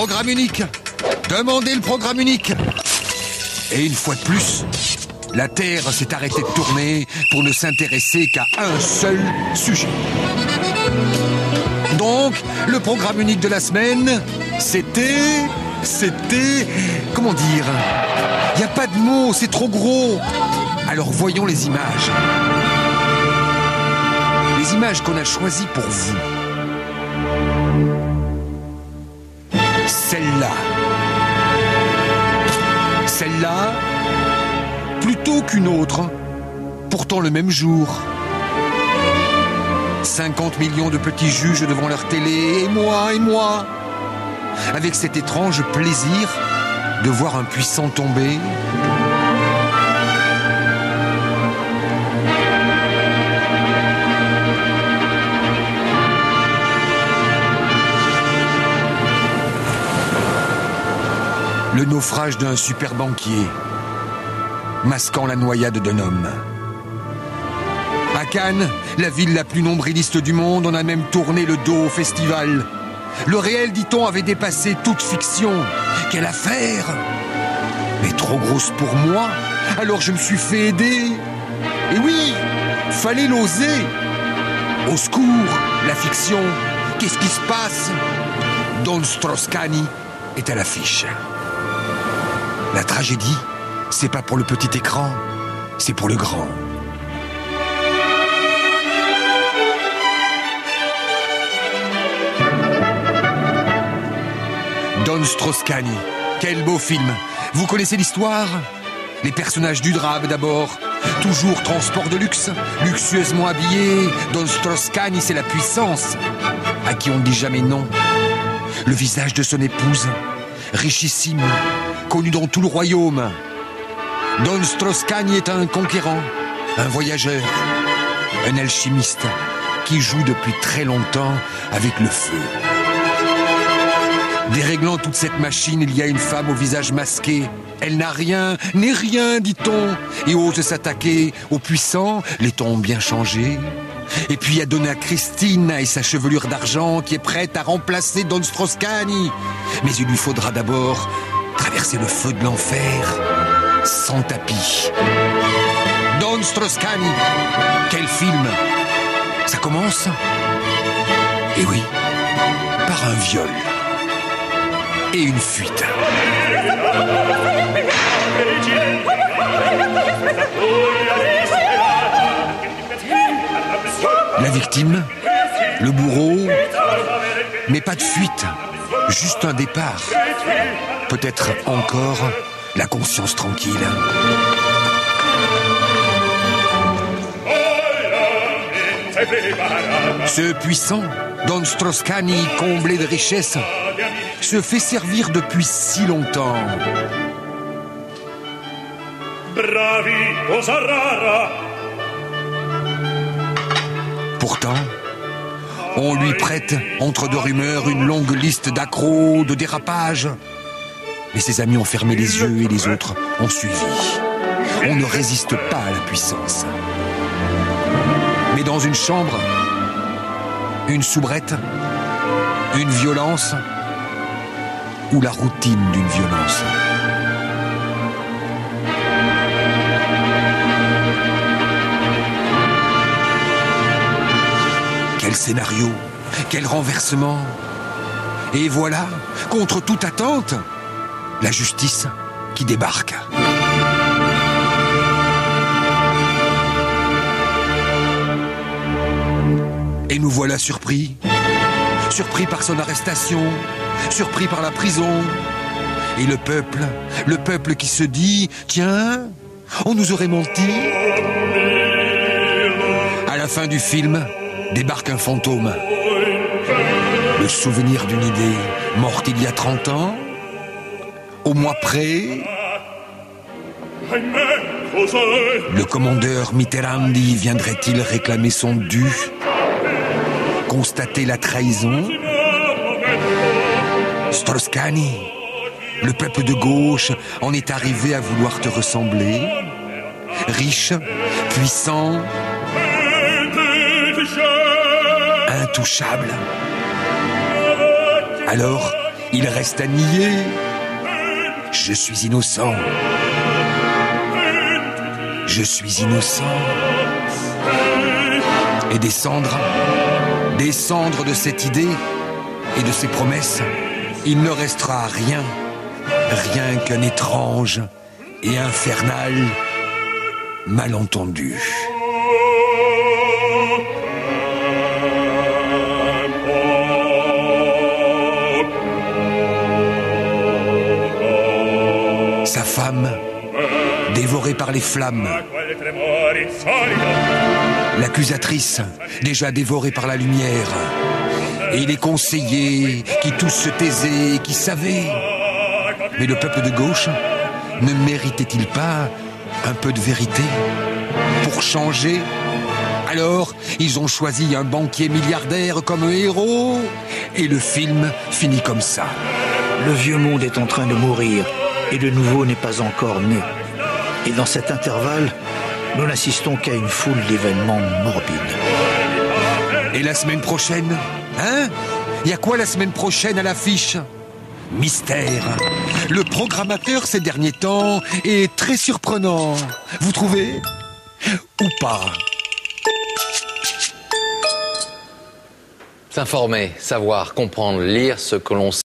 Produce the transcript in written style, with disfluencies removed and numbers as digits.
Programme unique. Demandez le programme unique. Et une fois de plus, la Terre s'est arrêtée de tourner pour ne s'intéresser qu'à un seul sujet. Donc, le programme unique de la semaine, c'était... Comment dire? Il n'y a pas de mots, c'est trop gros. Alors voyons les images. Les images qu'on a choisies pour vous. Celle-là. Celle-là, plutôt qu'une autre. Pourtant le même jour. 50 millions de petits juges devant leur télé, et moi, avec cet étrange plaisir de voir un puissant tomber. Le naufrage d'un super banquier, masquant la noyade d'un homme. À Cannes, la ville la plus nombriliste du monde, on a même tourné le dos au festival. Le réel, dit-on, avait dépassé toute fiction. Quelle affaire! Mais trop grosse pour moi, alors je me suis fait aider. Et oui, fallait l'oser. Au secours, la fiction. Qu'est-ce qui se passe? Don Strauss-Kahn est à l'affiche. La tragédie, c'est pas pour le petit écran, c'est pour le grand. Don Strauss-Kahn, quel beau film. Vous connaissez l'histoire? Les personnages du drame d'abord. Toujours transport de luxe, luxueusement habillé. Don Strauss-Kahn, c'est la puissance, à qui on ne dit jamais non. Le visage de son épouse, richissime, connu dans tout le royaume. Don Strauss-Kahn est un conquérant, un voyageur, un alchimiste qui joue depuis très longtemps avec le feu. Déréglant toute cette machine, il y a une femme au visage masqué. Elle n'a rien, n'est rien, dit-on, et ose s'attaquer aux puissants. Les temps ont bien changé. Et puis il y a Donna Christina et sa chevelure d'argent qui est prête à remplacer Don Strauss-Kahn. Mais il lui faudra d'abord traverser le feu de l'enfer sans tapis. Don Strauss-Kahn, quel film! Ça commence? Et oui, par un viol et une fuite. La victime, le bourreau, mais pas de fuite, juste un départ. Peut-être encore la conscience tranquille. Ce puissant, Don Strauss-Kahn, comblé de richesses, se fait servir depuis si longtemps. Pourtant, on lui prête, entre deux rumeurs, une longue liste d'accros, de dérapages. Mais ses amis ont fermé les yeux et les autres ont suivi. On ne résiste pas à la puissance. Mais dans une chambre, une soubrette, une violence ou la routine d'une violence. Quel scénario, quel renversement. Et voilà, contre toute attente, la justice qui débarque. Et nous voilà surpris. Surpris par son arrestation, surpris par la prison. Et le peuple qui se dit « Tiens, on nous aurait menti ». À la fin du film, débarque un fantôme. Le souvenir d'une idée morte il y a 30 ans, au mois près. Le commandeur Mitterrandi viendrait-il réclamer son dû? Constater la trahison? Strauss-Kahn, le peuple de gauche en est arrivé à vouloir te ressembler? Riche, puissant, intouchable. Alors, Il reste à nier. Je suis innocent. Je suis innocent. Et des cendres de cette idée et de ces promesses, il ne restera rien, rien qu'un étrange et infernal malentendu. Sa femme, dévorée par les flammes. L'accusatrice, déjà dévorée par la lumière. Et les conseillers, qui tous se taisaient et qui savaient. Mais le peuple de gauche, ne méritait-il pas un peu de vérité pour changer? Alors, ils ont choisi un banquier milliardaire comme héros. Et le film finit comme ça. Le vieux monde est en train de mourir et le nouveau n'est pas encore né. Et dans cet intervalle, nous n'assistons qu'à une foule d'événements morbides. Et la semaine prochaine? Hein? Y a quoi la semaine prochaine à l'affiche? Mystère. Le programmateur ces derniers temps est très surprenant. Vous trouvez? Ou pas? S'informer, savoir, comprendre, lire ce que l'on sait.